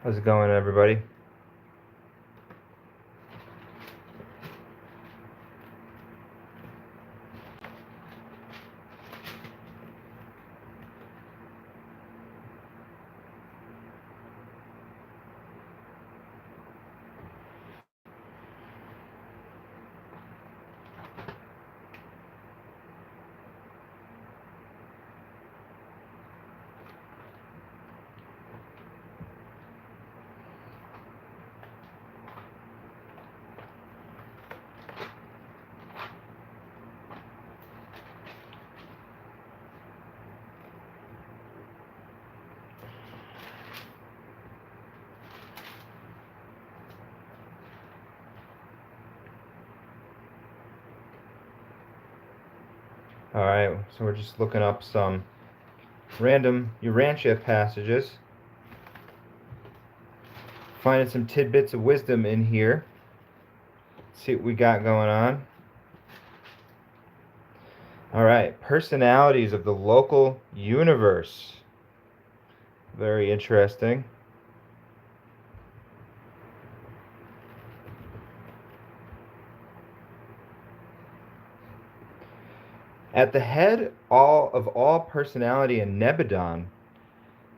How's it going, everybody? Alright, so we're just looking up some random Urantia passages, finding some tidbits of wisdom in here. See what we got going on. Alright, personalities of the local universe. Very interesting. At the head of all personality in Nebadon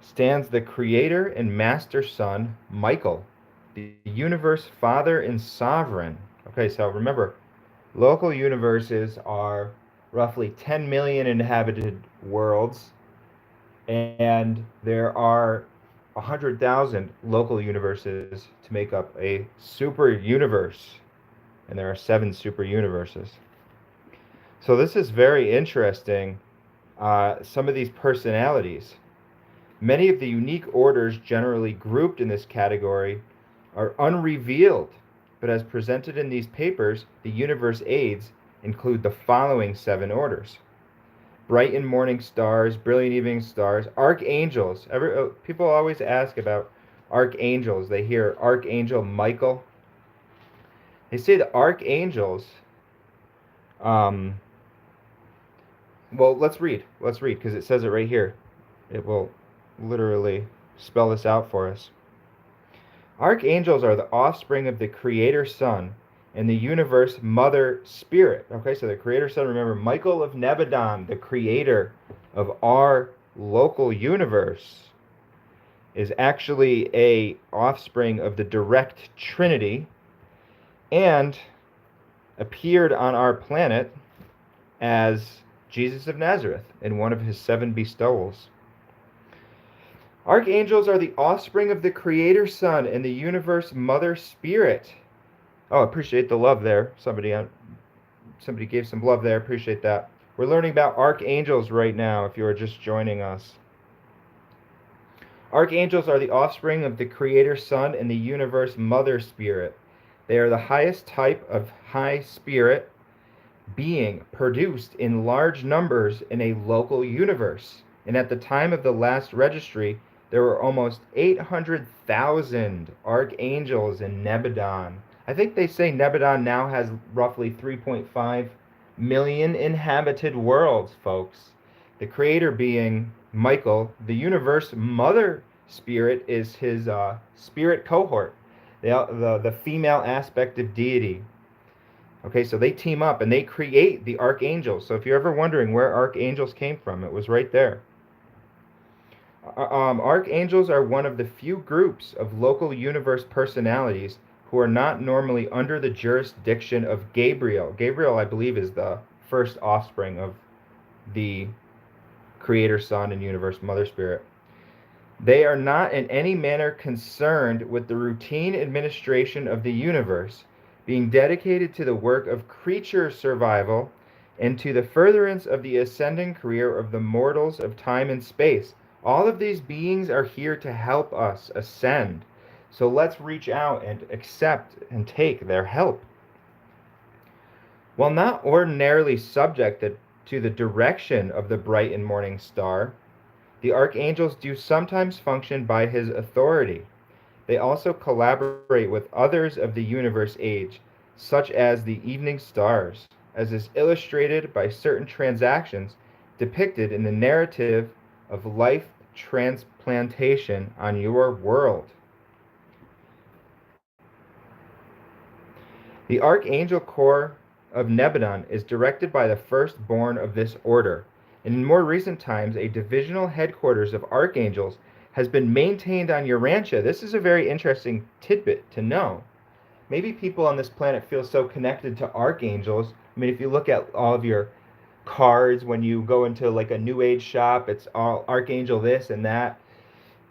stands the creator and master son, Michael, the universe father and sovereign. Okay, so remember, local universes are roughly 10 million inhabited worlds, and there are 100,000 local universes to make up a super universe, and there are 7 super universes. So this is very interesting. Some of these personalities. Many of the unique orders generally grouped in this category are unrevealed, but as presented in these papers, the universe aids include the following 7 orders: bright and morning stars, brilliant evening stars, archangels. People always ask about archangels. They hear Archangel Michael. They say the archangels. Um, well, let's read. Let's read because it says it right here. It will literally spell this out for us. Archangels are the offspring of the Creator Son and the universe Mother Spirit. Okay, so the Creator Son, remember, Michael of Nebadon, the creator of our local universe, is actually a offspring of the direct Trinity and appeared on our planet as Jesus of Nazareth in one of his 7 bestowals. Archangels are the offspring of the Creator Son and the universe Mother Spirit. Oh, appreciate the love there. Somebody gave some love there. Appreciate that. We're learning about archangels right now if you are just joining us. Archangels are the offspring of the Creator Son and the universe Mother Spirit. They are the highest type of high spirit being produced in large numbers in a local universe. And at the time of the last registry, there were almost 800,000 archangels in Nebadon. I think they say Nebadon now has roughly 3.5 million inhabited worlds, folks. The creator being Michael, the universe mother spirit is his spirit cohort, the female aspect of deity. Okay, so they team up and they create the archangels. So if you're ever wondering where archangels came from, it was right there. Archangels are one of the few groups of local universe personalities who are not normally under the jurisdiction of Gabriel. Gabriel, I believe, is the first offspring of the Creator Son and Universe Mother Spirit. They are not in any manner concerned with the routine administration of the universe, being dedicated to the work of creature survival and to the furtherance of the ascending career of the mortals of time and space. All of these beings are here to help us ascend. So let's reach out and accept and take their help. While not ordinarily subjected to the direction of the bright and morning star, the archangels do sometimes function by his authority. They also collaborate with others of the universe age, such as the evening stars, as is illustrated by certain transactions depicted in the narrative of life transplantation on your world. The Archangel Corps of Nebadon is directed by the firstborn of this order. In more recent times, a divisional headquarters of Archangels has been maintained on Urantia. This is a very interesting tidbit to know. Maybe people on this planet feel so connected to Archangels. I mean, if you look at all of your cards when you go into like a new age shop, it's all Archangel this and that.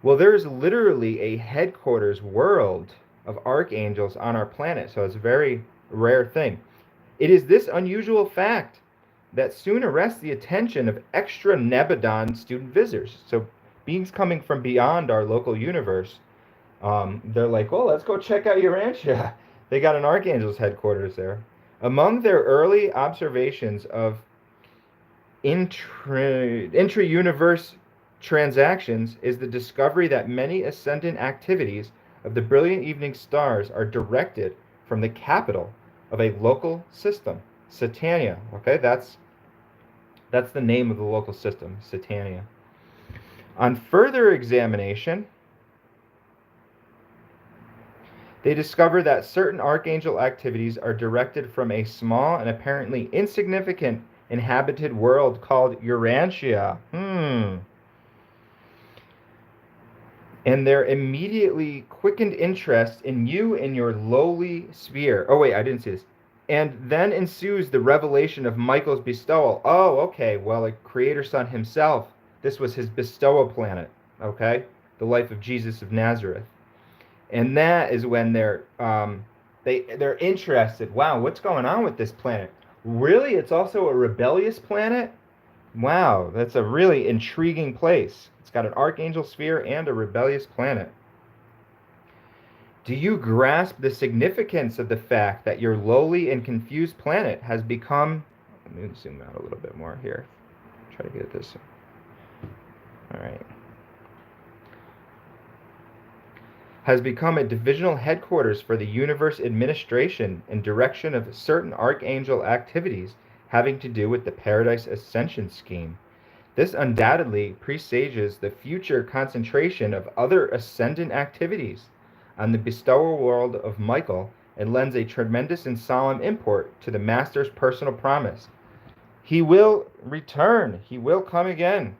Well, there's literally a headquarters world of archangels on our planet, so it's a very rare thing. It is this unusual fact that soon arrests the attention of extra Nebadon student visitors. So, beings coming from beyond our local universe, they're like, well, let's go check out Urantia. They got an archangel's headquarters there. Among their early observations of intra-universe transactions is the discovery that many ascendant activities of the brilliant evening stars are directed from the capital of a local system, Satania. Okay, that's the name of the local system, Satania. On further examination, they discover that certain archangel activities are directed from a small and apparently insignificant inhabited world called Urantia. And their immediately quickened interest in you and your lowly sphere. Oh, wait, I didn't see this. And then ensues the revelation of Michael's bestowal. Oh, okay, well, a creator son himself, this was his bestowal planet, okay? The life of Jesus of Nazareth. And that is when they're interested. Wow, what's going on with this planet? Really? It's also a rebellious planet? Wow, that's a really intriguing place. It's got an archangel sphere and a rebellious planet. Do you grasp the significance of the fact that your lowly and confused planet has become... Let me zoom out a little bit more here. Try to get this. All right. Has become a divisional headquarters for the universe administration and direction of certain archangel activities having to do with the Paradise Ascension scheme. This undoubtedly presages the future concentration of other ascendant activities on the bestowal world of Michael and lends a tremendous and solemn import to the Master's personal promise. He will return. He will come again.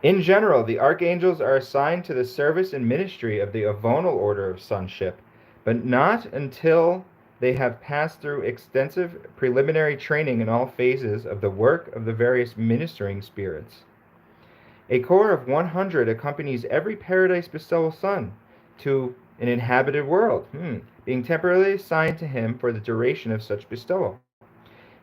In general, the archangels are assigned to the service and ministry of the avonal order of sonship, but not until they have passed through extensive preliminary training in all phases of the work of the various ministering spirits. A corps of 100 accompanies every paradise bestowal son to an inhabited world, being temporarily assigned to him for the duration of such bestowal.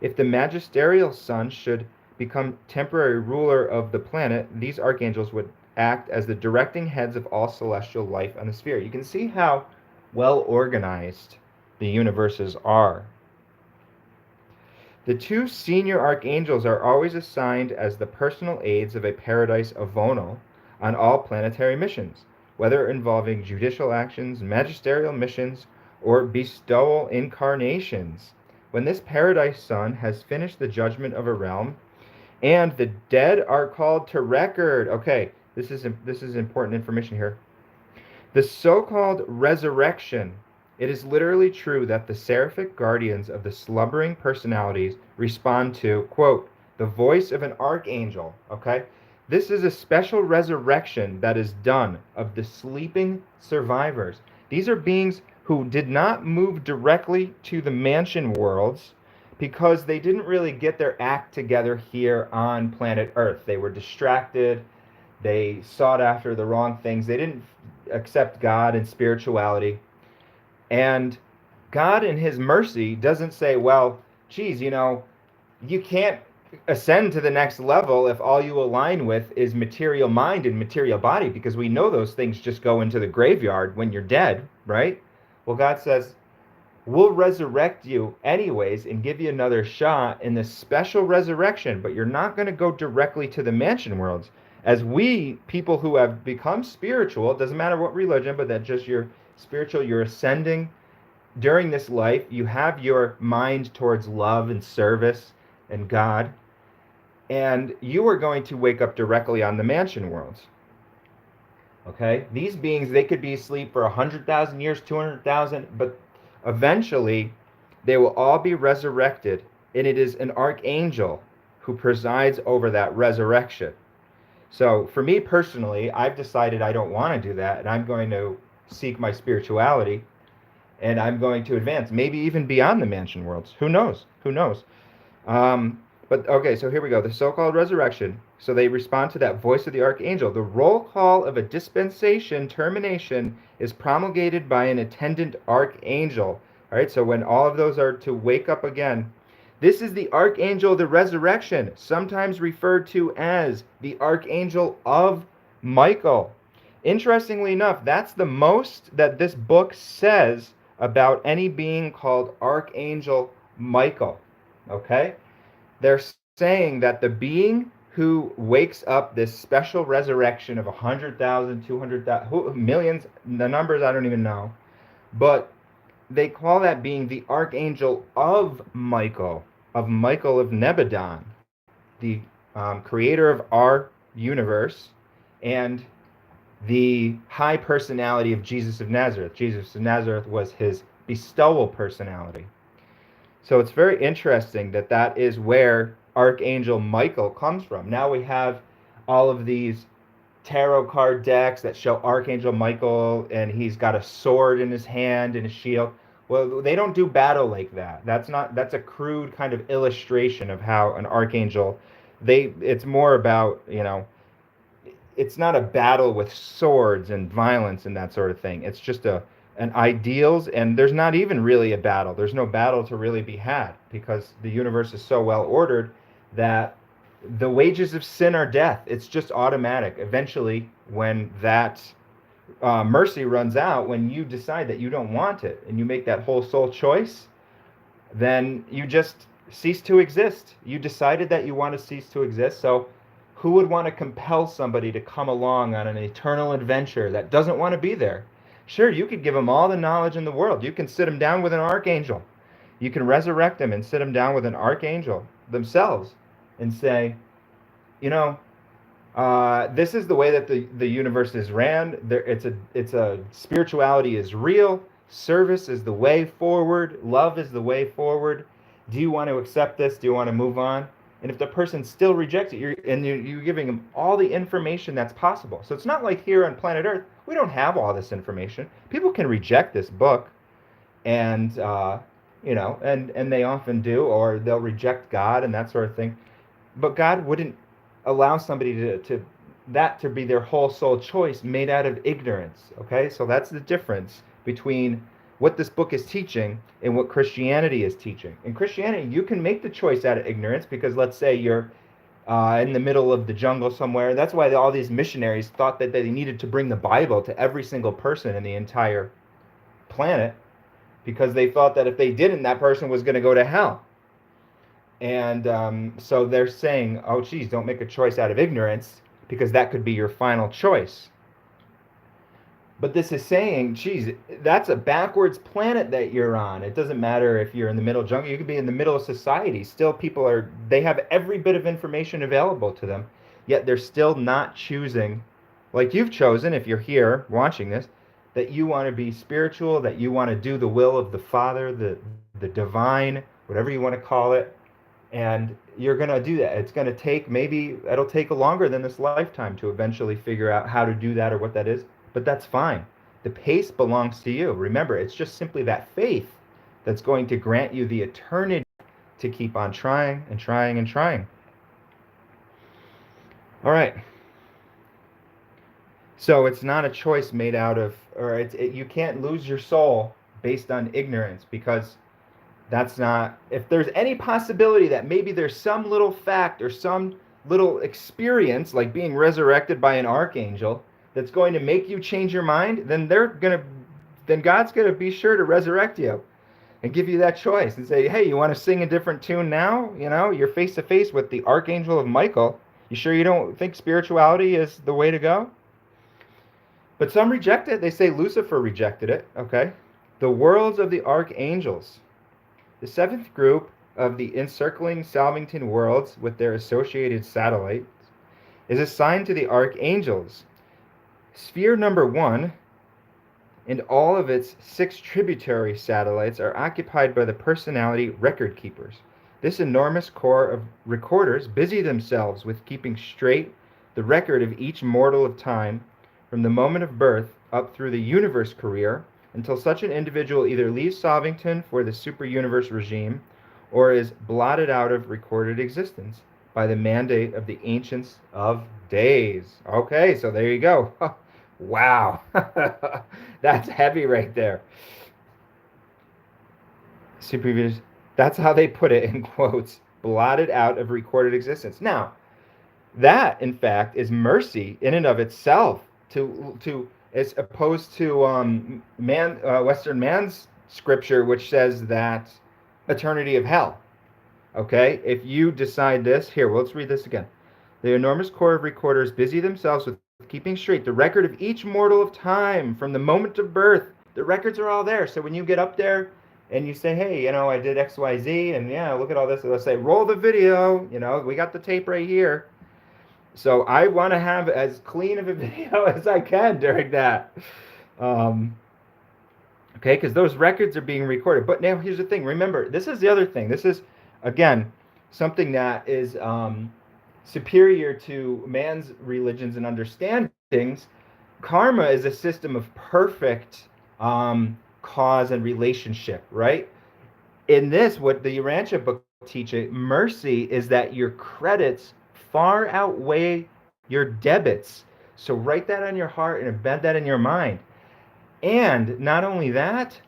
If the magisterial son should become temporary ruler of the planet, these archangels would act as the directing heads of all celestial life on the sphere. You can see how well organized the universes are. The two senior archangels are always assigned as the personal aides of a paradise avonal on all planetary missions, whether involving judicial actions, magisterial missions, or bestowal incarnations. When this paradise son has finished the judgment of a realm, and the dead are called to record. Okay, this is important information here. The so-called resurrection. It is literally true that the seraphic guardians of the slumbering personalities respond to, quote, the voice of an archangel. Okay, this is a special resurrection that is done of the sleeping survivors. These are beings who did not move directly to the mansion worlds, because they didn't really get their act together here on planet Earth. They were distracted. They sought after the wrong things. They didn't accept God and spirituality. And God in his mercy doesn't say, well, geez, you can't ascend to the next level if all you align with is material mind and material body, because we know those things just go into the graveyard when you're dead, right? Well, God says, we'll resurrect you anyways and give you another shot in this special resurrection, but you're not going to go directly to the mansion worlds. As we, people who have become spiritual, it doesn't matter what religion, but that just you're spiritual, you're ascending during this life, you have your mind towards love and service and God, and you are going to wake up directly on the mansion worlds. Okay? These beings, they could be asleep for 100,000 years, 200,000, but eventually they will all be resurrected, and it is an archangel who presides over that resurrection. So for me personally, I've decided I don't want to do that, and I'm going to seek my spirituality, and I'm going to advance, maybe even beyond the mansion worlds. Who knows? Who knows? But okay, so here we go. The so-called resurrection. So they respond to that voice of the archangel. The roll call of a dispensation termination is promulgated by an attendant archangel. All right, so when all of those are to wake up again, this is the archangel of the resurrection, sometimes referred to as the archangel of Michael. Interestingly enough, that's the most that this book says about any being called Archangel Michael. Okay? They're saying that the being who wakes up this special resurrection of 100,000, 200,000, millions, the numbers I don't even know, but they call that being the Archangel of Michael of Nebadon, the creator of our universe, and the high personality of Jesus of Nazareth. Jesus of Nazareth was his bestowal personality. So it's very interesting that that is where Archangel Michael comes from. Now we have all of these tarot card decks that show Archangel Michael, and he's got a sword in his hand and a shield. Well, they don't do battle like that. That's a crude kind of illustration of how an archangel, it's more about, it's not a battle with swords and violence and that sort of thing. It's just an ideals, and there's not even really a battle. There's no battle to really be had because the universe is so well ordered that the wages of sin are death. It's just automatic. Eventually, when that mercy runs out, when you decide that you don't want it and you make that whole soul choice, then you just cease to exist. You decided that you want to cease to exist. So who would want to compel somebody to come along on an eternal adventure that doesn't want to be there? Sure, you could give them all the knowledge in the world. You can sit them down with an archangel. You can resurrect them and sit them down with an archangel themselves and say, you know, this is the way that the universe is ran. It's a spirituality is real. Service is the way forward. Love is the way forward. Do you want to accept this? Do you want to move on? And if the person still rejects it, you're giving them all the information that's possible. So it's not like here on planet Earth, we don't have all this information. People can reject this book, and and they often do, or they'll reject God and that sort of thing. But God wouldn't allow somebody to that to be their whole soul choice made out of ignorance. Okay, so that's the difference between what this book is teaching and what Christianity is teaching. In Christianity, you can make the choice out of ignorance because let's say you're in the middle of the jungle somewhere. That's why all these missionaries thought that they needed to bring the Bible to every single person in the entire planet because they thought that if they didn't, that person was going to go to hell. And so they're saying, oh, geez, don't make a choice out of ignorance because that could be your final choice. But this is saying, geez, that's a backwards planet that you're on. It doesn't matter if you're in the middle of jungle. You could be in the middle of society. Still, they have every bit of information available to them, yet they're still not choosing, like you've chosen, if you're here watching this, that you want to be spiritual, that you want to do the will of the Father, the divine, whatever you want to call it, and you're going to do that. It's going to take, maybe it'll take longer than this lifetime to eventually figure out how to do that or what that is, but that's fine. The pace belongs to you. Remember, it's just simply that faith that's going to grant you the eternity to keep on trying and trying and trying. All right. So it's not a choice made out of, you can't lose your soul based on ignorance because that's not, if there's any possibility that maybe there's some little fact or some little experience like being resurrected by an archangel that's going to make you change your mind, then God's going to be sure to resurrect you and give you that choice and say, hey, you want to sing a different tune now? You're face to face with the Archangel of Michael. You sure you don't think spirituality is the way to go? But some reject it. They say Lucifer rejected it. Okay. The worlds of the archangels. The seventh group of the encircling Salvington worlds with their associated satellites is assigned to the archangels. Sphere number 1 and all of its 6 tributary satellites are occupied by the personality record keepers. This enormous corps of recorders busy themselves with keeping straight the record of each mortal of time from the moment of birth up through the universe career until such an individual either leaves Solvington for the super universe regime or is blotted out of recorded existence by the mandate of the Ancients of Days. Okay, so there you go. Wow. That's heavy right there. Supervisors, that's how they put it in quotes, blotted out of recorded existence. Now, that in fact is mercy in and of itself to as opposed to Western man's scripture, which says that eternity of hell. Okay, if you decide this, here, well, let's read this again. The enormous corps of recorders busy themselves with keeping straight the record of each mortal of time from the moment of birth. The records are all there. So when you get up there and you say, hey, I did XYZ, and yeah, look at all this, they'll say, roll the video, we got the tape right here. So I want to have as clean of a video as I can during that. Okay, because those records are being recorded. But now here's the thing. Remember, this is the other thing. This is, again, something that is superior to man's religions and understandings. Karma is a system of perfect cause and relationship, right? In this, what the Urantia book teaches, mercy is that your credits far outweigh your debits. So write that on your heart and embed that in your mind. And not only that,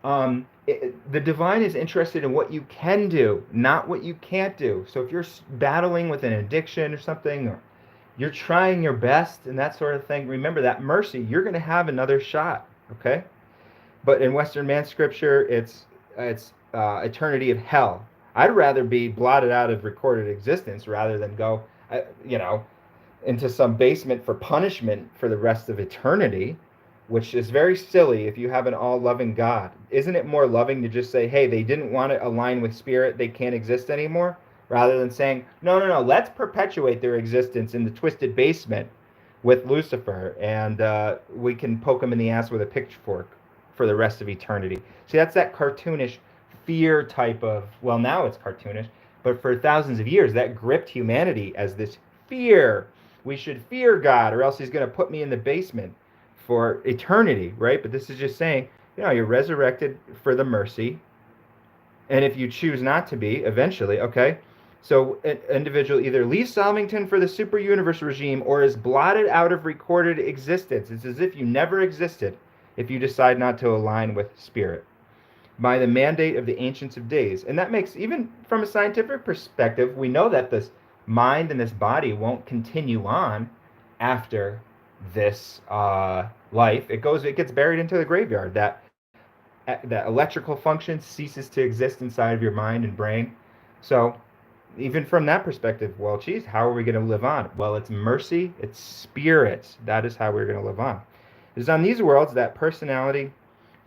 the divine is interested in what you can do, not what you can't do. So if you're battling with an addiction or something, or you're trying your best and that sort of thing, remember that mercy, you're going to have another shot, okay? But in Western man scripture, it's eternity of hell. I'd rather be blotted out of recorded existence rather than go, into some basement for punishment for the rest of eternity, which is very silly if you have an all-loving God. Isn't it more loving to just say, hey, they didn't want to align with spirit, they can't exist anymore, rather than saying, no, let's perpetuate their existence in the twisted basement with Lucifer, and we can poke them in the ass with a pitchfork for the rest of eternity. See, that's that cartoonish fear type of, well, now it's cartoonish, but for thousands of years, that gripped humanity as this fear. We should fear God, or else he's going to put me in the basement for eternity, right? But this is just saying, you're resurrected for the mercy, and if you choose not to be, eventually, okay? So an individual either leaves Solvington for the super universe regime or is blotted out of recorded existence. It's as if you never existed if you decide not to align with spirit by the mandate of the Ancients of Days. And that makes, even from a scientific perspective, we know that this mind and this body won't continue on after this life. It gets buried into the graveyard. That electrical function ceases to exist inside of your mind and brain. So even from that perspective, well, geez, how are we going to live on? Well, it's mercy, it's spirit. That is how we're going to live on. It is on these worlds that personality,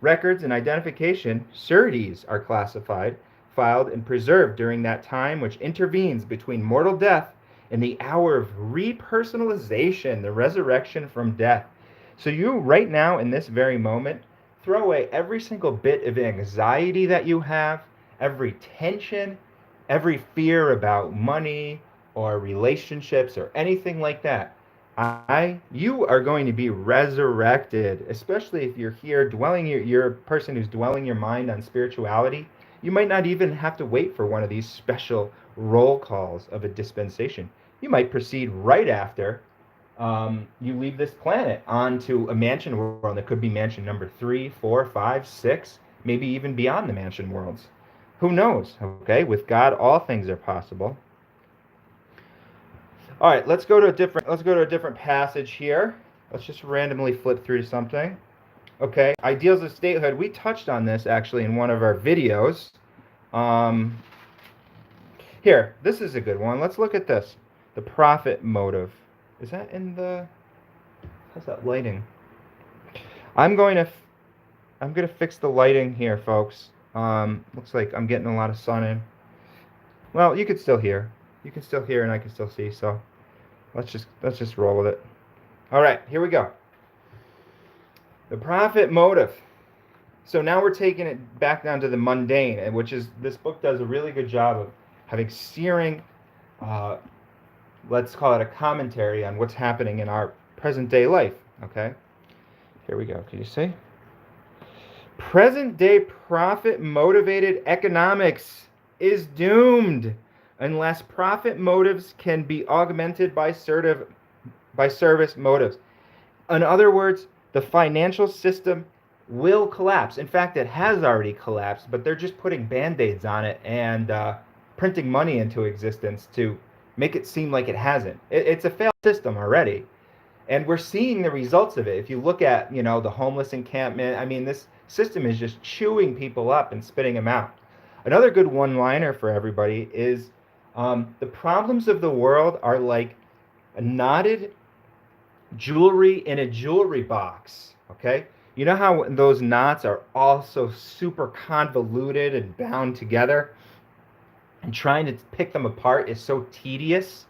records, and identification, sureties, are classified, filed, and preserved during that time which intervenes between mortal death and the hour of repersonalization, the resurrection from death. So you, right now, in this very moment, throw away every single bit of anxiety that you have, every tension, every fear about money or relationships or anything like that. You are going to be resurrected, especially if you're here you're a person who's dwelling your mind on spirituality. You might not even have to wait for one of these special roll calls of a dispensation. You might proceed right after you leave this planet onto a mansion world that could be mansion number 3, 4, 5, 6, maybe even beyond the mansion worlds. Who knows? Okay, with God, all things are possible. All right, let's go to a different passage here. Let's just randomly flip through something. Okay, ideals of statehood. We touched on this actually in one of our videos. Here, this is a good one. Let's look at this. The profit motive. Is that in the? How's that lighting? I'm going to fix the lighting here, folks. Looks like I'm getting a lot of sun in. Well, you can still hear. You can still hear, and I can still see. So let's just roll with it. All right, here we go. The profit motive. So now we're taking it back down to the mundane, which is this book does a really good job of having searing, uh, let's call it a commentary on what's happening in our present day life. Okay, here we go. Can you see? Present day profit motivated economics is doomed unless profit motives can be augmented by service motives. In other words, the financial system will collapse. In fact, it has already collapsed, but they're just putting band-aids on it and printing money into existence to make it seem like it hasn't. It's a failed system already. And we're seeing the results of it. If you look at, the homeless encampment, I mean, this system is just chewing people up and spitting them out. Another good one-liner for everybody is the problems of the world are like a knotted jewelry in a jewelry box. Okay, you know how those knots are also super convoluted and bound together, and trying to pick them apart is so tedious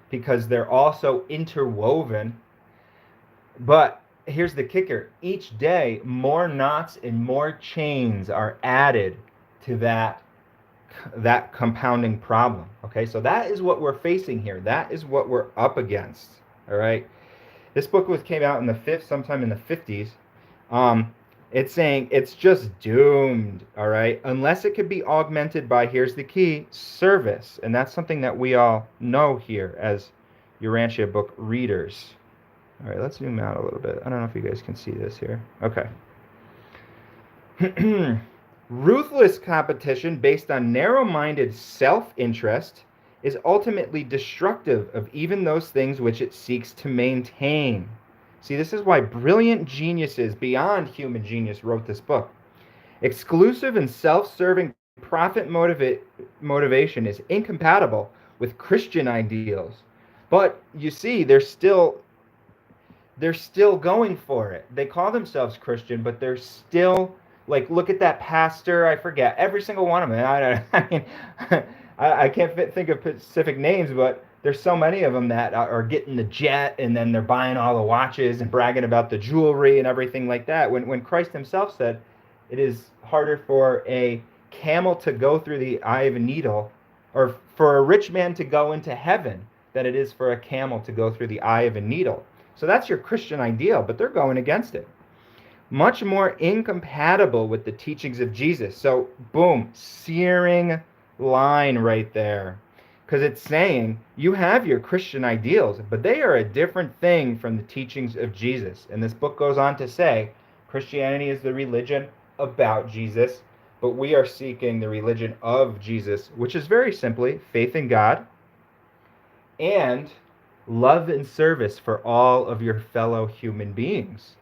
because they're also interwoven. But here's the kicker: each day more knots and more chains are added to that compounding problem. Okay, so that is what we're facing here. That is what we're up against. All right. This book came out in sometime in the 50s. It's saying it's just doomed, all right, unless it could be augmented by, here's the key, service. And that's something that we all know here as Urantia book readers. All right, let's zoom out a little bit. I don't know if you guys can see this here. Okay. Ruthless competition based on narrow-minded self-interest is ultimately destructive of even those things which it seeks to maintain. See, this is why brilliant geniuses beyond human genius wrote this book. Exclusive and self-serving profit motivation is incompatible with Christian ideals. But you see, they're still going for it. They call themselves Christian, but they're still like, look at that pastor. I forget every single one of them. I mean, I can't think of specific names, but there's so many of them that are getting the jet, and then they're buying all the watches and bragging about the jewelry and everything like that. When Christ himself said, it is harder for a camel to go through the eye of a needle, or for a rich man to go into heaven, than it is for a camel to go through the eye of a needle. So that's your Christian ideal, but they're going against it. Much more incompatible with the teachings of Jesus. So, boom, searing line right there. Because it's saying you have your Christian ideals, but they are a different thing from the teachings of Jesus. And this book goes on to say Christianity is the religion about Jesus, but we are seeking the religion of Jesus, which is very simply faith in God and love and service for all of your fellow human beings.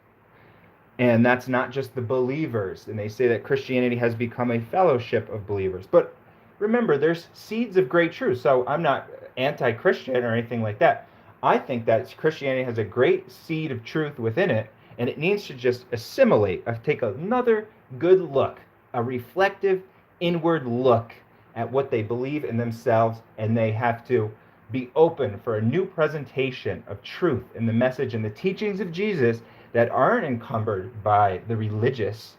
And that's not just the believers. And they say that Christianity has become a fellowship of believers. But remember, there's seeds of great truth. So I'm not anti-Christian or anything like that. I think that Christianity has a great seed of truth within it, and it needs to just assimilate, take another good look, a reflective inward look at what they believe in themselves, and they have to be open for a new presentation of truth in the message and the teachings of Jesus that aren't encumbered by the religious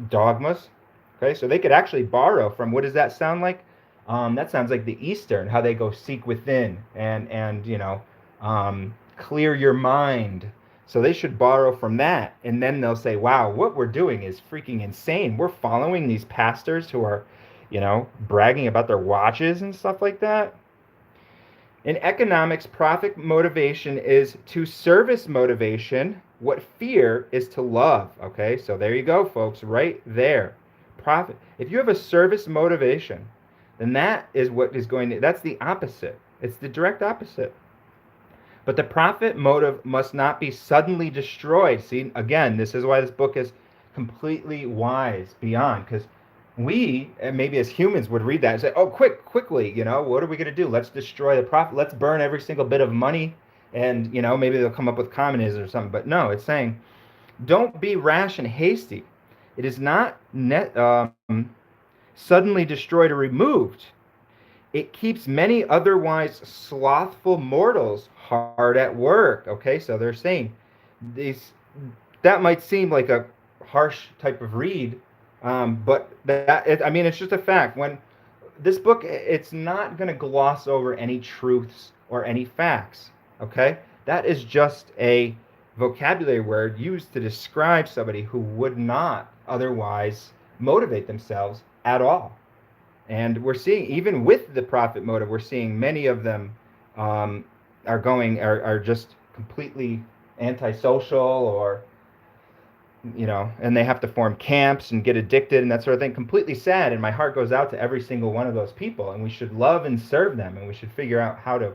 dogmas. Okay, so they could actually borrow from, what does that sound like? That sounds like the Eastern, how they go seek within and clear your mind. So they should borrow from that, and then they'll say, wow, what we're doing is freaking insane. We're following these pastors who are, bragging about their watches and stuff like that. In economics, profit motivation is to service motivation what fear is to love. Okay, so there you go, folks, right there. Profit. If you have a service motivation, then that is what is going to, that's the opposite. It's the direct opposite. But the profit motive must not be suddenly destroyed. See, again, this is why this book is completely wise beyond, because we, maybe as humans, would read that and say, oh, quickly, what are we going to do? Let's destroy the profit. Let's burn every single bit of money. And, maybe they'll come up with communism or something. But no, it's saying, don't be rash and hasty. It is not suddenly destroyed or removed. It keeps many otherwise slothful mortals hard at work. Okay, so they're saying these that might seem like a harsh type of read, but I mean, it's just a fact. When this book, it's not going to gloss over any truths or any facts. Okay, that is just a vocabulary word used to describe somebody who would not otherwise motivate themselves at all. And we're seeing, even with the profit motive, we're seeing many of them um, are just completely antisocial, or and they have to form camps and get addicted and that sort of thing. Completely sad, and my heart goes out to every single one of those people. And we should love and serve them, and we should figure out how to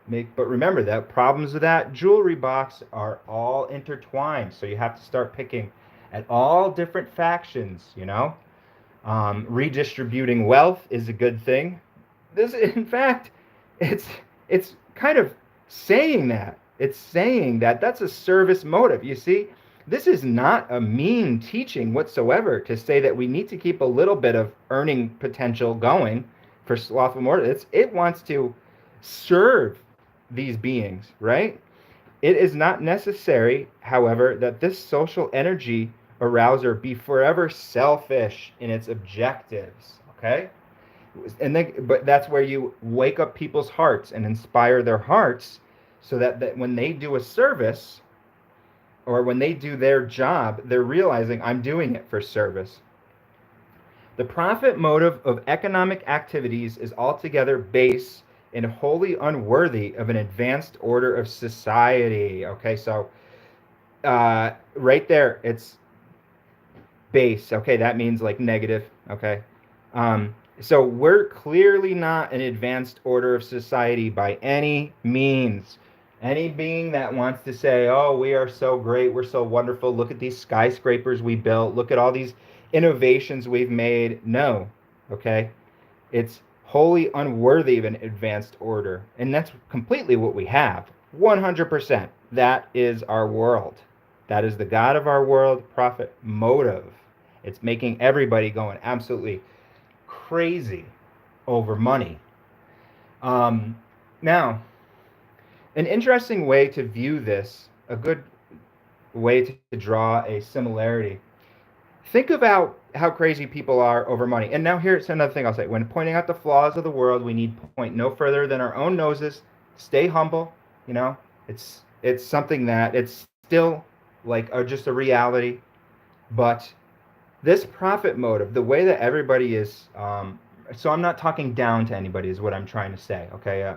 make. But remember that problems with that jewelry box are all intertwined, so you have to start picking at all different factions. Redistributing wealth is a good thing. This, in fact, it's it's kind of saying that. It's saying that that's a service motive. You see, this is not a mean teaching whatsoever to say that we need to keep a little bit of earning potential going for slothful motive. It wants to serve these beings, right? It is not necessary, however, that this social energy arouser be forever selfish in its objectives. Okay? But that's where you wake up people's hearts and inspire their hearts, so that when they do a service or when they do their job, they're realizing, I'm doing it for service. The profit motive of economic activities is altogether base and wholly unworthy of an advanced order of society. Okay, so right there, it's base. Okay, that means like negative. Okay. So we're clearly not an advanced order of society by any means. Any being that wants to say, oh, we are so great, we're so wonderful, look at these skyscrapers we built, look at all these innovations we've made. No. Okay. It's wholly unworthy of an advanced order. And that's completely what we have. 100%. That is our world. That is the God of our world, profit motive. It's making everybody going absolutely crazy over money. Now, an interesting way to view this, a good way to draw a similarity. Think about how crazy people are over money. And now here's another thing I'll say. When pointing out the flaws of the world, we need to point no further than our own noses. Stay humble. It's something that it's still like just a reality. But this profit motive, the way that everybody is, so I'm not talking down to anybody is what I'm trying to say, okay?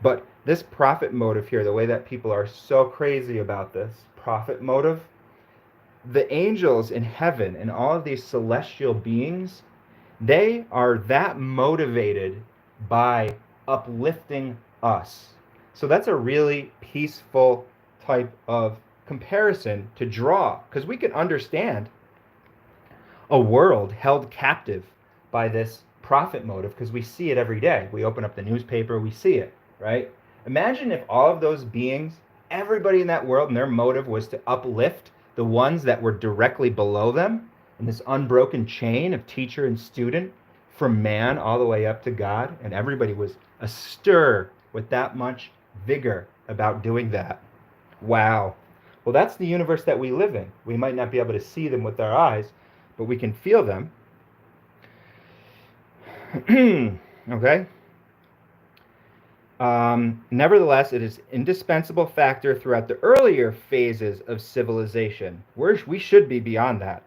But this profit motive here, the way that people are so crazy about this profit motive, the angels in heaven and all of these celestial beings, they are that motivated by uplifting us. So that's a really peaceful type of comparison to draw, because we can understand a world held captive by this profit motive, because we see it every day. We open up the newspaper, we see it, right? Imagine if all of those beings, everybody in that world, and their motive was to uplift the ones that were directly below them in this unbroken chain of teacher and student, from man all the way up to God, and everybody was astir with that much vigor about doing that. Wow. Well, that's the universe that we live in. We might not be able to see them with our eyes, but we can feel them. Okay? Nevertheless, it is an indispensable factor throughout the earlier phases of civilization. We should be beyond that.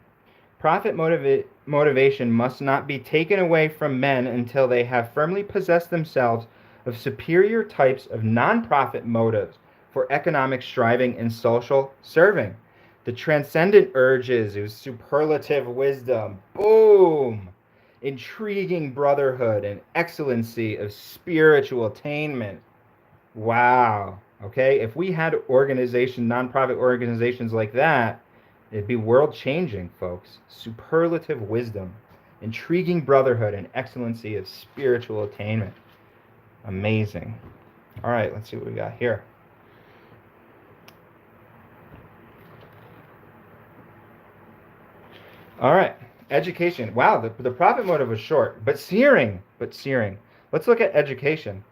Profit motivation must not be taken away from men until they have firmly possessed themselves of superior types of non-profit motives for economic striving and social serving. The transcendent urges of superlative wisdom, boom, intriguing brotherhood, and excellency of spiritual attainment. Wow. Okay, if we had nonprofit organizations like that, it'd be world-changing, folks. Superlative wisdom, intriguing brotherhood, and excellency of spiritual attainment. Amazing. All right, let's see what we got here. All right, education. Wow, the profit motive was short, but searing. Let's look at education.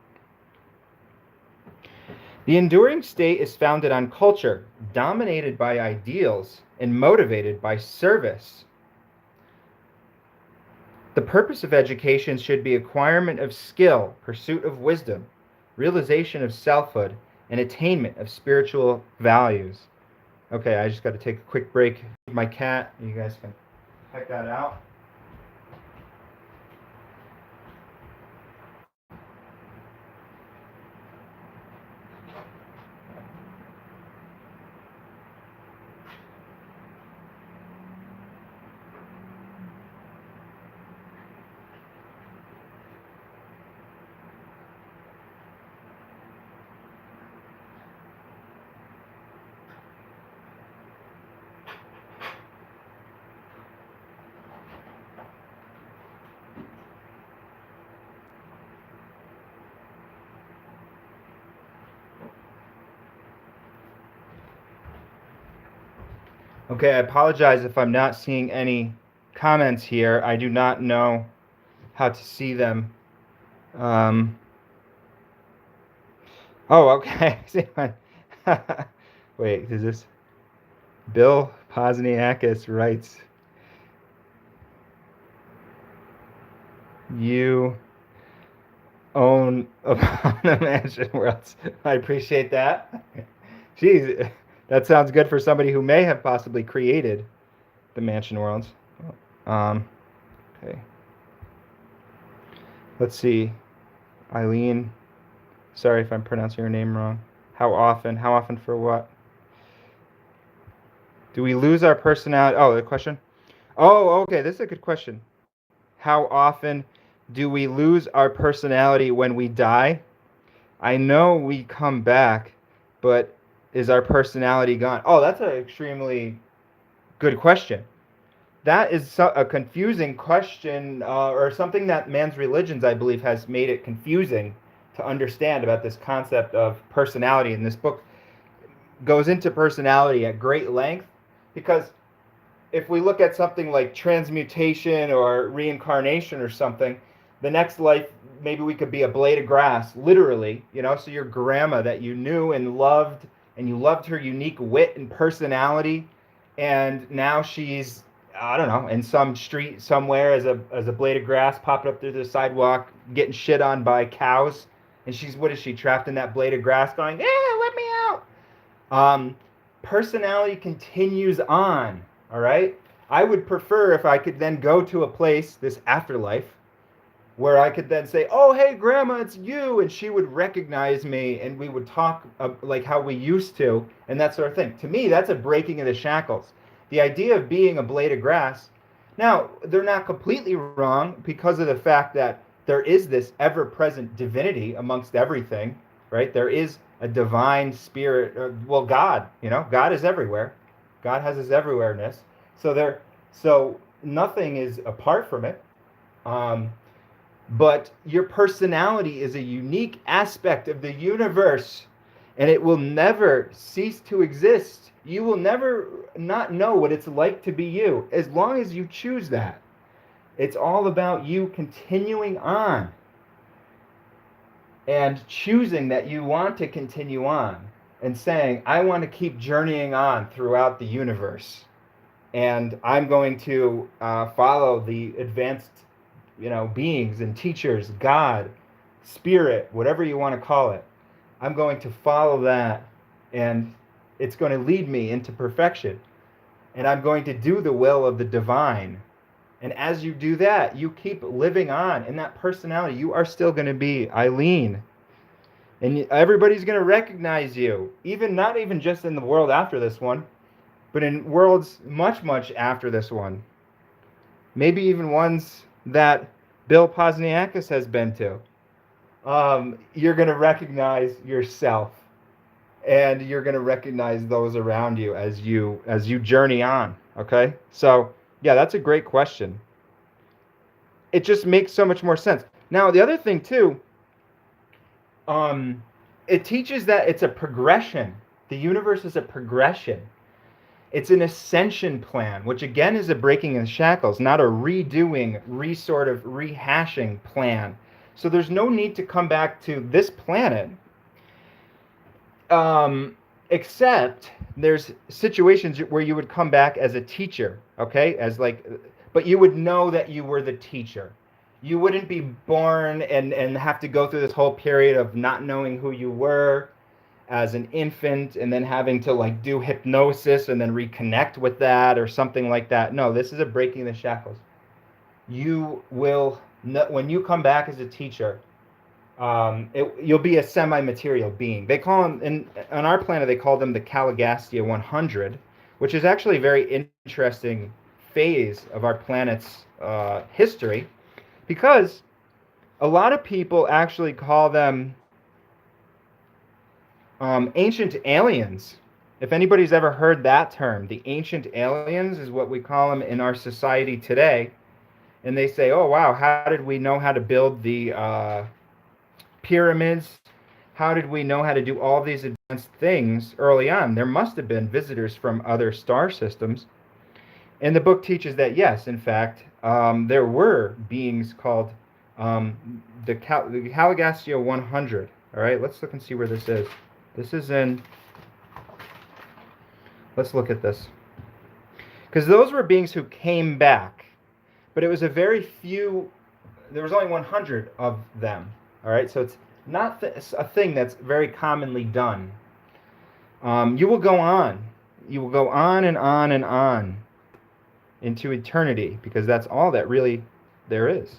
The enduring state is founded on culture, dominated by ideals, and motivated by service. The purpose of education should be acquirement of skill, pursuit of wisdom, realization of selfhood, and attainment of spiritual values. Okay, I just got to take a quick break. My cat, you guys can check that out. Okay, I apologize if I'm not seeing any comments here. I do not know how to see them. Oh, okay. Wait, is this Bill Posniakis writes, you own upon the mansion worlds. I appreciate that. Jeez, that sounds good for somebody who may have possibly created the mansion worlds. Okay. Let's see. Eileen. Sorry if I'm pronouncing your name wrong. How often? How often for what? Do we lose our personality? Oh, the question? Oh, okay. This is a good question. How often do we lose our personality when we die? I know we come back, but is our personality gone? Oh, that's an extremely good question. That is a confusing question, or something that man's religions, I believe, has made it confusing to understand about this concept of personality. And this book goes into personality at great length, because if we look at something like transmutation or reincarnation or something, the next life, maybe we could be a blade of grass, literally, so your grandma that you knew and loved, and you loved her unique wit and personality, and now she's, I don't know, in some street somewhere as a blade of grass popping up through the sidewalk, getting shit on by cows, and what is she, trapped in that blade of grass going, yeah, let me out. Personality continues on. All right? I would prefer if I could then go to a place, this afterlife, where I could then say, oh, hey, Grandma, it's you. And she would recognize me, and we would talk like how we used to, and that sort of thing. To me, that's a breaking of the shackles. The idea of being a blade of grass. Now, they're not completely wrong, because of the fact that there is this ever-present divinity amongst everything, right? There is a divine spirit, well, God, God is everywhere. God has his everywhereness. So nothing is apart from it. But your personality is a unique aspect of the universe, and it will never cease to exist. You will never not know what it's like to be you, as long as you choose that. It's all about you continuing on and choosing that you want to continue on, and saying, I want to keep journeying on throughout the universe, and I'm going to follow the advanced, beings and teachers, God, spirit, whatever you want to call it. I'm going to follow that, and it's going to lead me into perfection, and I'm going to do the will of the divine. And as you do that, you keep living on in that personality. You are still going to be Eileen. And everybody's going to recognize you, not even just in the world after this one, but in worlds much, much after this one. Maybe even ones that Bill Posniakis has been to. You're going to recognize yourself, and you're going to recognize those around you as you journey on. Okay? So, yeah, that's a great question. It just makes so much more sense. Now, the other thing, too, it teaches that it's a progression. The universe is a progression. It's an ascension plan, which again is a breaking of shackles, not a redoing, sort of rehashing plan. So there's no need to come back to this planet Except there's situations where you would come back as a teacher, okay? But you would know that you were the teacher. You wouldn't be born and have to go through this whole period of not knowing who you were as an infant and then having to like do hypnosis and then reconnect with that or something like that. No, this is a breaking the shackles. You will, when you come back as a teacher, you'll be a semi-material being. They call them, on our planet, they call them the Caligastia 100, which is actually a very interesting phase of our planet's history, because a lot of people actually call them ancient aliens. If anybody's ever heard that term, the ancient aliens is what we call them in our society today. And they say, oh, wow, how did we know how to build the pyramids? How did we know how to do all these advanced things early on? There must have been visitors from other star systems. And the book teaches that, yes, in fact, there were beings called the Caligastia 100. All right, let's look and see where this is. This is in, let's look at this. Because those were beings who came back, but it was a very few, there was only 100 of them. All right, so it's not a thing that's very commonly done. You will go on. You will go on and on and on into eternity, because that's all that really there is.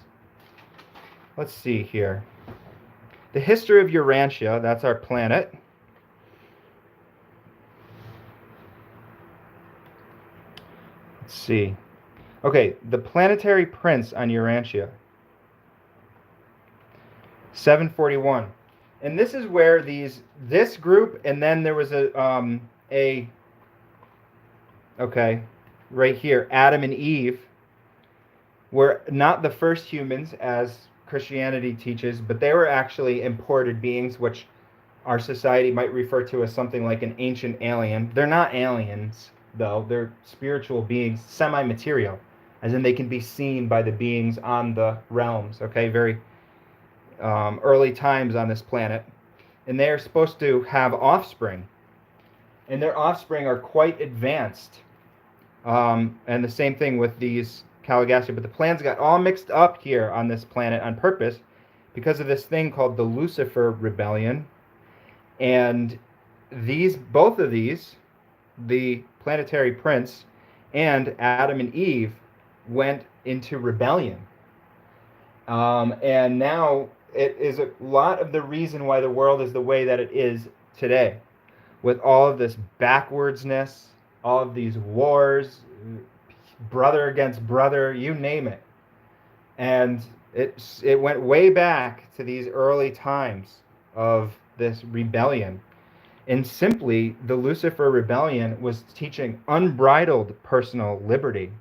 Let's see here. The history of Urantia, that's our planet. Let's see. Okay, the planetary prince on Urantia. 741. And this is where this group, and then there was okay, right here, Adam and Eve were not the first humans, as Christianity teaches, but they were actually imported beings, which our society might refer to as something like an ancient alien. They're not aliens, though. They're spiritual beings, semi-material, as in they can be seen by the beings on the realms, okay? Very early times on this planet. And they are supposed to have offspring. And their offspring are quite advanced. And the same thing with these Caligastia. But the plans got all mixed up here on this planet on purpose because of this thing called the Lucifer Rebellion. And both of these, the planetary prince and Adam and Eve, went into rebellion. And now it is a lot of the reason why the world is the way that it is today, with all of this backwardsness, all of these wars, brother against brother, you name it. And it went way back to these early times of this rebellion. And simply, the Lucifer Rebellion was teaching unbridled personal liberty,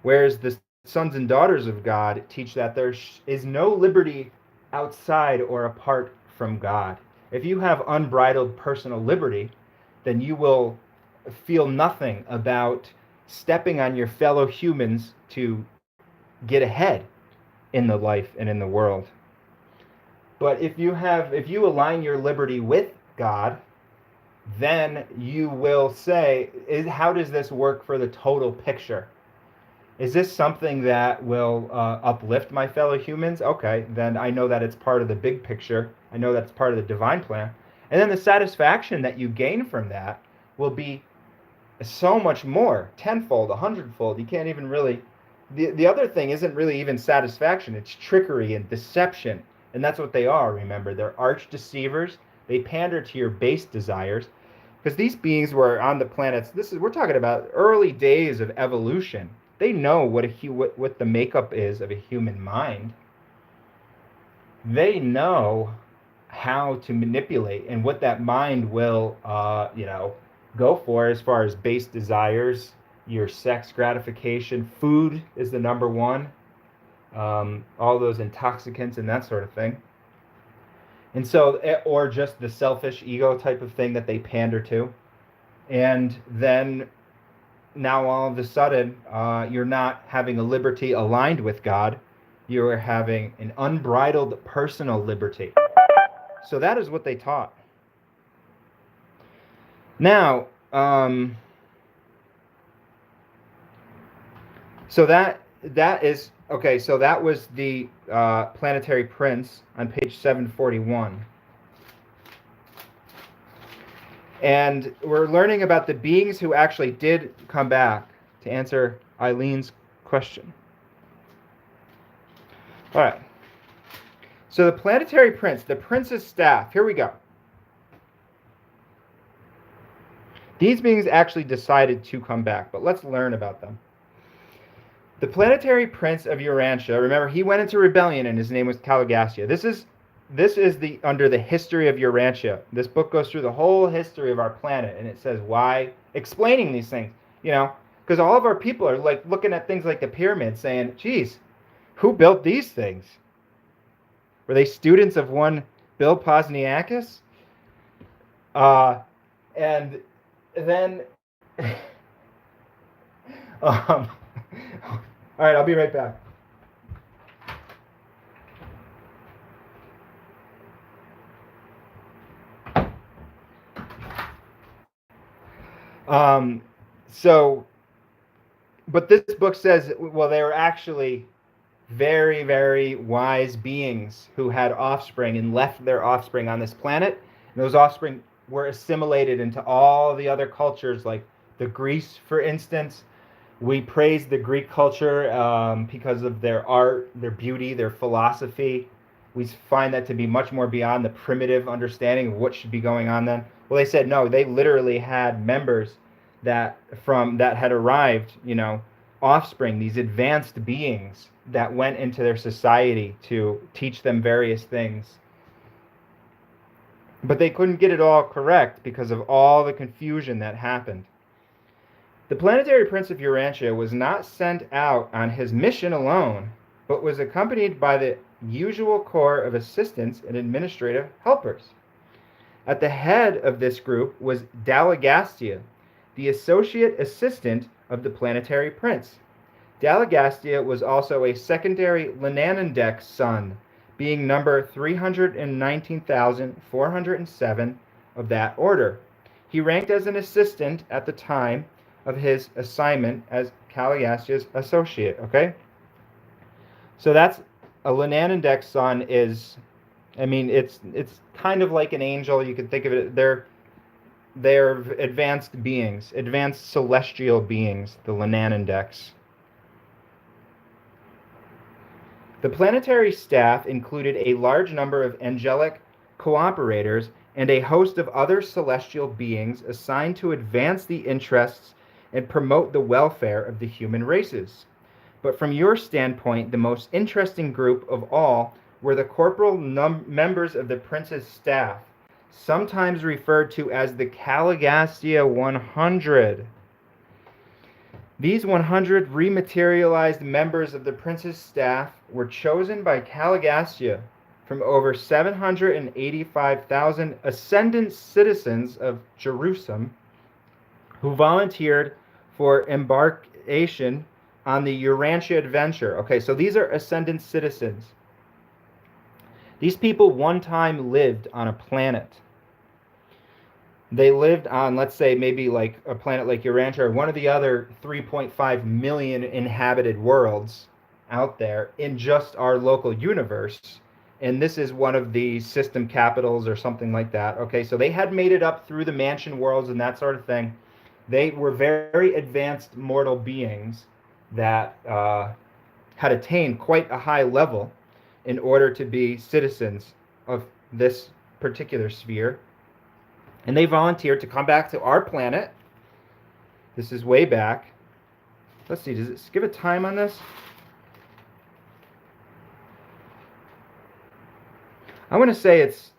whereas the sons and daughters of God teach that there is no liberty outside or apart from God. If you have unbridled personal liberty, then you will feel nothing about stepping on your fellow humans to get ahead in the life and in the world. But if you align your liberty with God, then you will say, how does this work for the total picture? Is this something that will uplift my fellow humans? Okay, then I know that it's part of the big picture. I know that's part of the divine plan. And then the satisfaction that you gain from that will be so much more, tenfold, 100-fold. You can't even really... The other thing isn't really even satisfaction. It's trickery and deception. And that's what they are, remember. They're arch deceivers. They pander to your base desires. Because these beings were on the planets... We're talking about early days of evolution. They know what the makeup is of a human mind. They know how to manipulate and what that mind will, go for as far as base desires, your sex gratification. Food is the number one. All those intoxicants and that sort of thing. And so, or just the selfish ego type of thing that they pander to. And then now all of a sudden, you're not having a liberty aligned with God. You're having an unbridled personal liberty. So that is what they taught. Now, so that is okay. So that was the planetary prince on page 741, and we're learning about the beings who actually did come back to answer Eileen's question. All right. So the planetary prince, the prince's staff. Here we go. These beings actually decided to come back, but let's learn about them. The planetary prince of Urantia, remember, he went into rebellion and his name was Caligastia. This is the under the history of Urantia. This book goes through the whole history of our planet and it says why, explaining these things, because all of our people are like looking at things like the pyramids saying, geez, who built these things? Were they students of one Bill Posniakis? And then all right, I'll be right back. So, but this book says, well, they were actually very, very wise beings who had offspring and left their offspring on this planet. And those offspring were assimilated into all the other cultures, like the Greece, for instance. We praise the Greek culture because of their art, their beauty, their philosophy. We find that to be much more beyond the primitive understanding of what should be going on then. Well, they said no. They literally had members that had arrived, offspring, these advanced beings that went into their society to teach them various things. But they couldn't get it all correct because of all the confusion that happened. The planetary prince of Urantia was not sent out on his mission alone, but was accompanied by the usual corps of assistants and administrative helpers. At the head of this group was Dalagastia, the associate assistant of the planetary prince. Dalagastia was also a secondary Lenanendek son, being number 319,407 of that order. He ranked as an assistant at the time of his assignment as Caligastia's associate, okay? So that's a Lenanendek son is, it's kind of like an angel. You could think of it, they're advanced beings, advanced celestial beings, the Lenanendeks. The planetary staff included a large number of angelic cooperators and a host of other celestial beings assigned to advance the interests and promote the welfare of the human races. But from your standpoint, the most interesting group of all were the corporal members of the prince's staff, sometimes referred to as the Caligastia 100. These 100 rematerialized members of the prince's staff were chosen by Caligastia from over 785,000 ascendant citizens of Jerusalem who volunteered for embarkation on the Urantia adventure. Okay, so these are ascendant citizens. These people one time lived on a planet. They lived on, let's say, maybe like a planet like Urantia or one of the other 3.5 million inhabited worlds out there in just our local universe. And this is one of the system capitals or something like that. Okay, so they had made it up through the mansion worlds and that sort of thing. They were very advanced mortal beings that had attained quite a high level in order to be citizens of this particular sphere. And they volunteered to come back to our planet. This is way back. Let's see, does it give a time on this? I want to say it's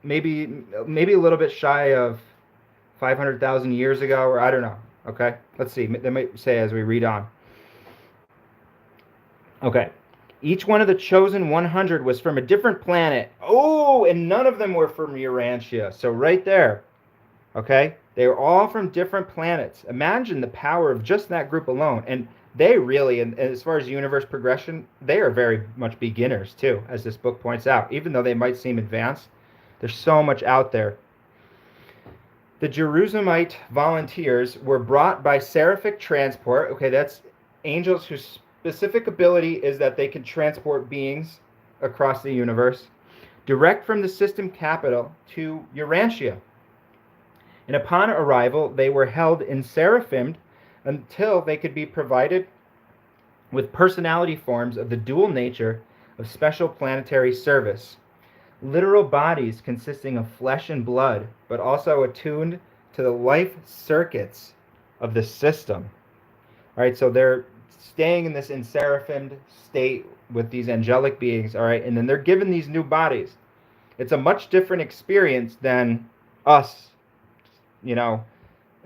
maybe a little bit shy of 500,000 years ago, or I don't know. Okay, let's see. They might say as we read on. Okay. Each one of the chosen 100 was from a different planet. Oh, and none of them were from Urantia. So right there, okay? They were all from different planets. Imagine the power of just that group alone. And they really, and as far as universe progression, they are very much beginners too, as this book points out. Even though they might seem advanced, there's so much out there. The Jerusalemite volunteers were brought by seraphic transport. Okay, that's angels whose specific ability is that they can transport beings across the universe, direct from the system capital to Urantia. And upon arrival, they were held in seraphim until they could be provided with personality forms of the dual nature of special planetary service. Literal bodies consisting of flesh and blood, but also attuned to the life circuits of the system. All right, so they're staying in this seraphim state with these angelic beings, all right, and then they're given these new bodies. It's a much different experience than us, you know,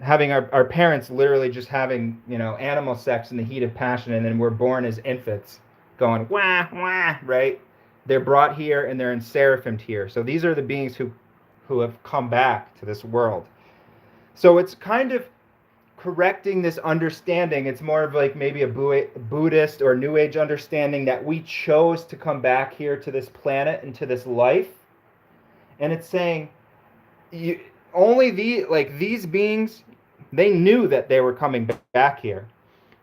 having our parents literally just having, animal sex in the heat of passion, and then we're born as infants going, wah, wah, right? They're brought here and they're seraphimed here. So these are the beings who have come back to this world. So it's kind of correcting this understanding. It's more of like maybe a Buddhist or New Age understanding that we chose to come back here to this planet and to this life. And it's saying, only these beings, they knew that they were coming back here.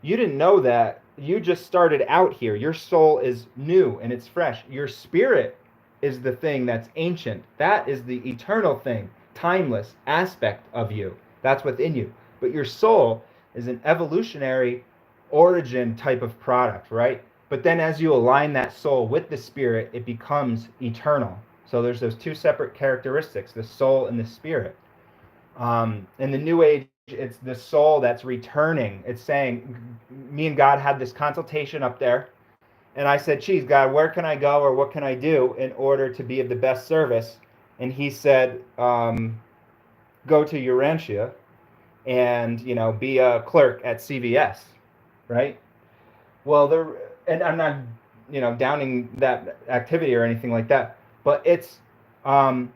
You didn't know that. You just started out here. Your soul is new and it's fresh. Your spirit is the thing that's ancient. That is the eternal thing, timeless aspect of you. That's within you. But your soul is an evolutionary origin type of product, right? But then as you align that soul with the spirit, it becomes eternal. So there's those two separate characteristics, the soul and the spirit. In the New Age, it's the soul that's returning. It's saying, me and God had this consultation up there, and I said, geez, God, where can I go or what can I do in order to be of the best service? And he said, go to Urantia and, be a clerk at CVS, right? Well, and I'm not, downing that activity or anything like that, but it's, I'm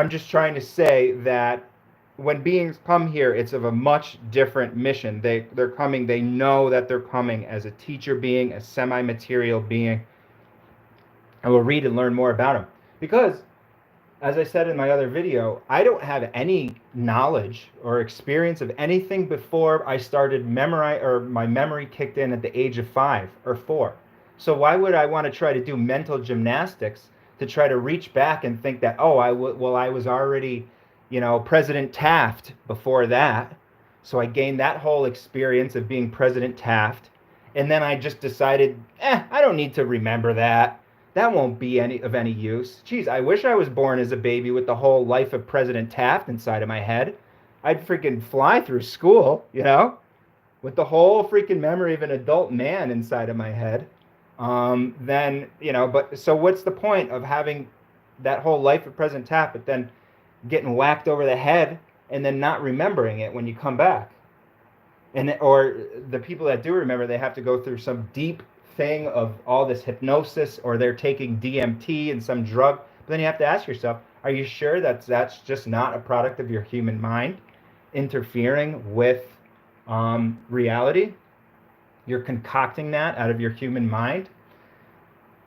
just trying to say that when beings come here, it's of a much different mission. They're coming, they know that they're coming as a teacher being, a semi-material being. I will read and learn more about them. Because, as I said in my other video, I don't have any knowledge or experience of anything before I started my memory kicked in at the age of 5 or 4. So why would I want to try to do mental gymnastics to try to reach back and think that, oh, I was already, President Taft before that. So I gained that whole experience of being President Taft. And then I just decided, I don't need to remember that. That won't be of any use. Geez, I wish I was born as a baby with the whole life of President Taft inside of my head. I'd freaking fly through school, with the whole freaking memory of an adult man inside of my head. But so what's the point of having that whole life of President Taft, but then getting whacked over the head and then not remembering it when you come back? Or the people that do remember, they have to go through some deep thing of all this hypnosis, or they're taking DMT and some drug. But then you have to ask yourself, are you sure that's just not a product of your human mind interfering with reality? You're concocting that out of your human mind.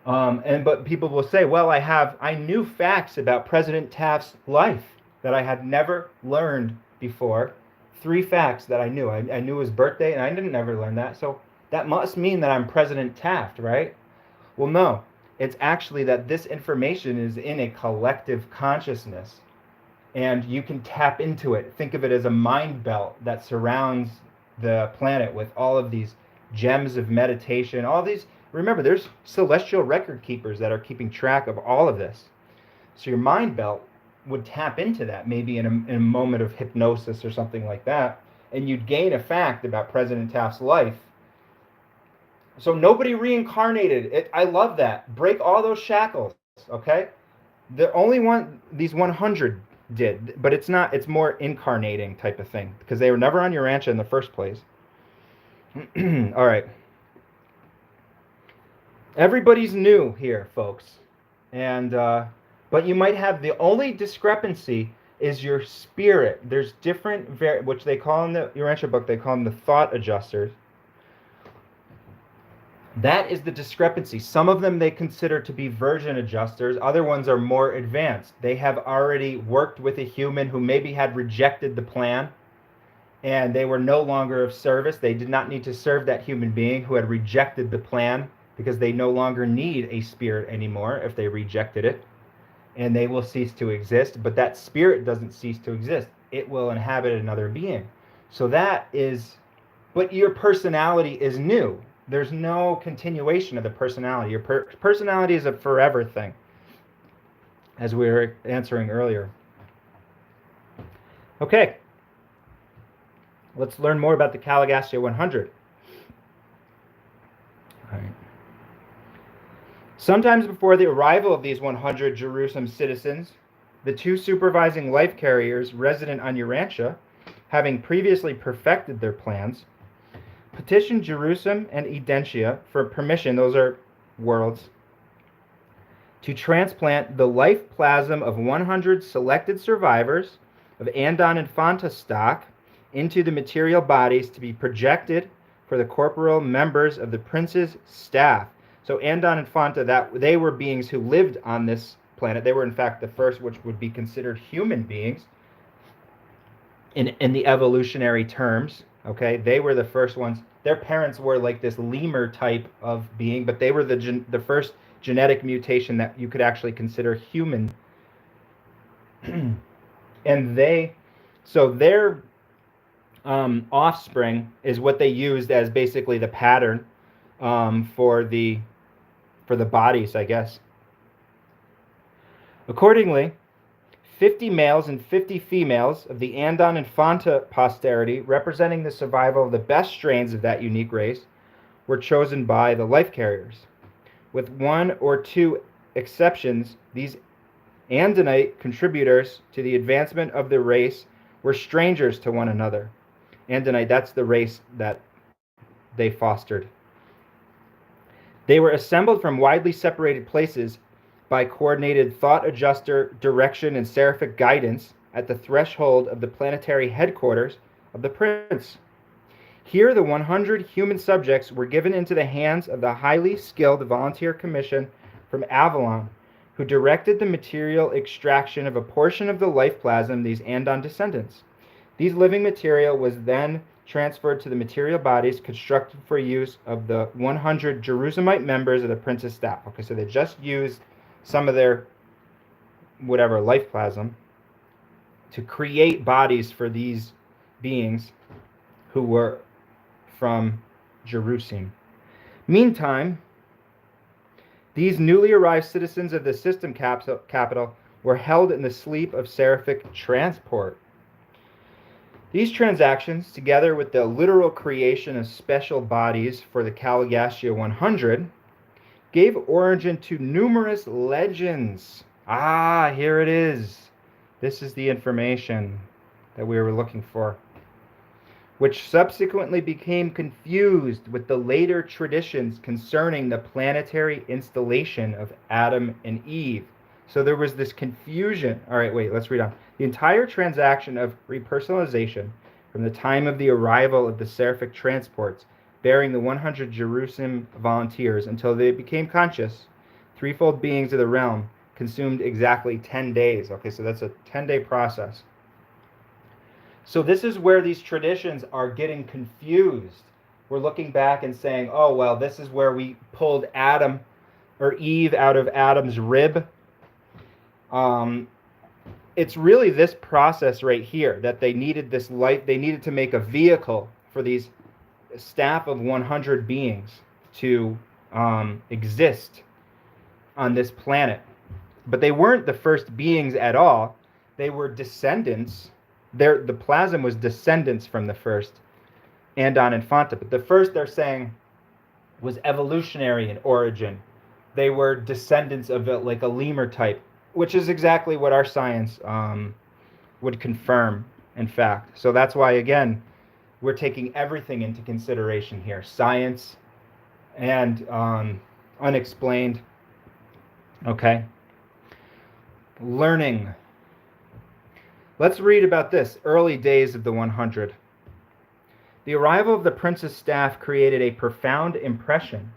But people will say, well, I knew facts about President Taft's life that I had never learned before. 3 facts that I knew. I knew his birthday, and I didn't ever learn that. So that must mean that I'm President Taft, right? Well, no. It's actually that this information is in a collective consciousness, and you can tap into it. Think of it as a mind belt that surrounds the planet with all of these gems of meditation, all these. Remember, there's celestial record keepers that are keeping track of all of this. So your mind belt would tap into that maybe in a moment of hypnosis or something like that, and you'd gain a fact about President Taft's life. So nobody reincarnated. I love that. Break all those shackles, okay? The only one, these 100 did, but it's not, it's more incarnating type of thing, because they were never on Urantia in the first place. All right. Everybody's new here, folks. And, but you might have, the only discrepancy is your spirit. There's different, which they call in the Urantia book, they call them the thought adjusters. That is the discrepancy. Some of them they consider to be version adjusters. Other ones are more advanced. They have already worked with a human who maybe had rejected the plan and they were no longer of service. They did not need to serve that human being who had rejected the plan because they no longer need a spirit anymore if they rejected it, and they will cease to exist. But that spirit doesn't cease to exist. It will inhabit another being. So that is, but your personality is new. There's no continuation of the personality. Your personality is a forever thing, as we were answering earlier. Okay, let's learn more about the Caligastia 100. All right. Sometimes before the arrival of these 100 Jerusalem citizens, the two supervising life carriers resident on Urantia, having previously perfected their plans, petitioned Jerusalem and Urantia for permission, those are worlds, to transplant the life plasm of 100 selected survivors of Andon Infanta stock into the material bodies to be projected for the corporeal members of the prince's staff. So Andon Infanta, that they were beings who lived on this planet. They were in fact the first which would be considered human beings in the evolutionary terms. Okay, they were the first ones. Their parents were like this lemur type of being, but they were the first genetic mutation that you could actually consider human. And their offspring is what they used as basically the pattern for the bodies, I guess. Accordingly, 50 males and 50 females of the Andon Infanta posterity, representing the survival of the best strains of that unique race, were chosen by the life carriers. With one or two exceptions, these Andonite contributors to the advancement of the race were strangers to one another. Andonite, that's the race that they fostered. They were assembled from widely separated places by coordinated thought adjuster direction and seraphic guidance at the threshold of the planetary headquarters of the prince. Here, the 100 human subjects were given into the hands of the highly skilled volunteer commission from Avalon, who directed the material extraction of a portion of the life plasm, these Andon descendants. These living material was then transferred to the material bodies constructed for use of the 100 Jerusalemite members of the prince's staff. Okay, so they just used some of their whatever life plasm to create bodies for these beings who were from Jerusalem. Meantime, these newly arrived citizens of the system capital were held in the sleep of seraphic transport. These transactions, together with the literal creation of special bodies for the Caligastia 100, gave origin to numerous legends. Ah, here it is. This is the information that we were looking for, which subsequently became confused with the later traditions concerning the planetary installation of Adam and Eve. So there was this confusion. All right, wait, let's read on. The entire transaction of repersonalization from the time of the arrival of the seraphic transports bearing the 100 Jerusalem volunteers until they became conscious, threefold beings of the realm, consumed exactly 10 days. Okay, so that's a 10-day process. So this is where these traditions are getting confused. We're looking back and saying, oh, well, this is where we pulled Adam or Eve out of Adam's rib. It's really this process right here that they needed this life. They needed to make a vehicle for these staff of 100 beings to exist on this planet. But they weren't the first beings at all. They were descendants. The plasm was descendants from the first Andon Infanta. But the first, they're saying, was evolutionary in origin. They were descendants of like a lemur type, which is exactly what our science would confirm, in fact. So that's why, again, we're taking everything into consideration here. Science and unexplained. Okay. Learning. Let's read about this. Early days of the 100. The arrival of the prince's staff created a profound impression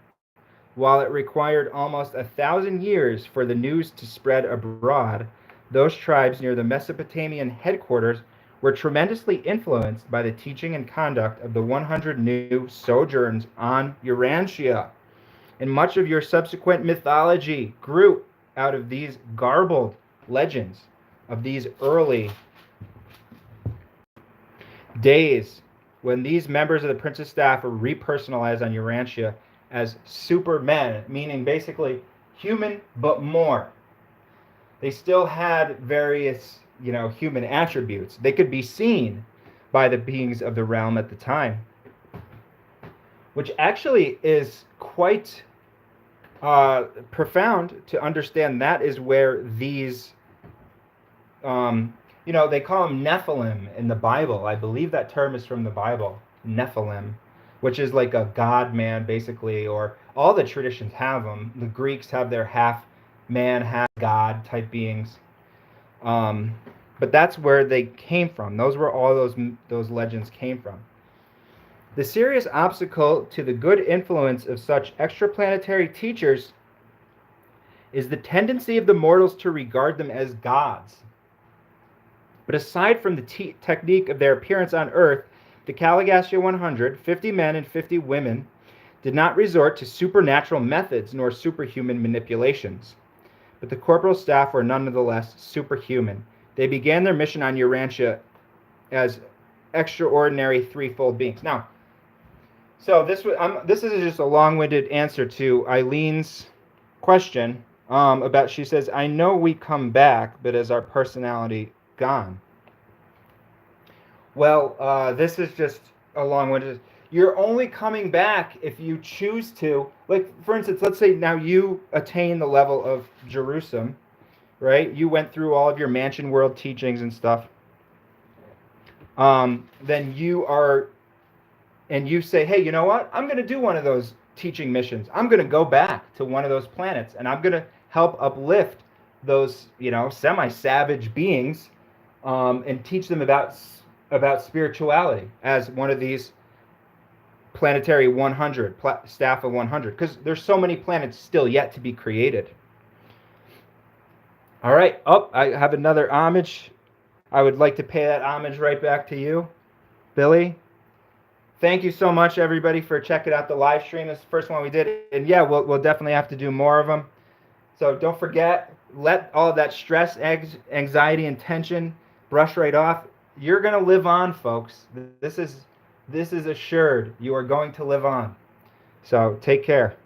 While it required almost 1,000 years for the news to spread abroad, those tribes near the Mesopotamian headquarters were tremendously influenced by the teaching and conduct of the 100 new sojourns on Urantia. And much of your subsequent mythology grew out of these garbled legends of these early days when these members of the Prince's staff were repersonalized on Urantia as supermen, meaning basically human but more. They still had various, human attributes. They could be seen by the beings of the realm at the time, which actually is quite profound to understand. That is where these, they call them Nephilim in the Bible. I believe that term is from the Bible, Nephilim, which is like a god man, basically, or all the traditions have them. The Greeks have their half man, half god type beings. But that's where they came from. Those were all those legends came from. The serious obstacle to the good influence of such extraplanetary teachers is the tendency of the mortals to regard them as gods. But aside from the technique of their appearance on Earth, the Caligastia 100, 50 men and 50 women, did not resort to supernatural methods nor superhuman manipulations. But the corporal staff were nonetheless superhuman. They began their mission on Urantia as extraordinary threefold beings. Now, so this is just a long-winded answer to Eileen's question about, she says, I know we come back, but is our personality gone? Well, this is just a long-winded. You're only coming back if you choose to. Like, for instance, let's say now you attain the level of Jerusalem, right? You went through all of your mansion world teachings and stuff. Then you are, and you say, hey, you know what? I'm going to do one of those teaching missions. I'm going to go back to one of those planets, and I'm going to help uplift those, semi-savage beings, and teach them about spirituality as one of these planetary 100, staff of 100, because there's so many planets still yet to be created. All right. Oh, I have another homage. I would like to pay that homage right back to you, Billy. Thank you so much, everybody, for checking out the live stream. This is the first one we did. And yeah, we'll definitely have to do more of them. So don't forget, let all of that stress, anxiety, and tension brush right off. You're going to live on, folks. This is assured. You are going to live on. So take care.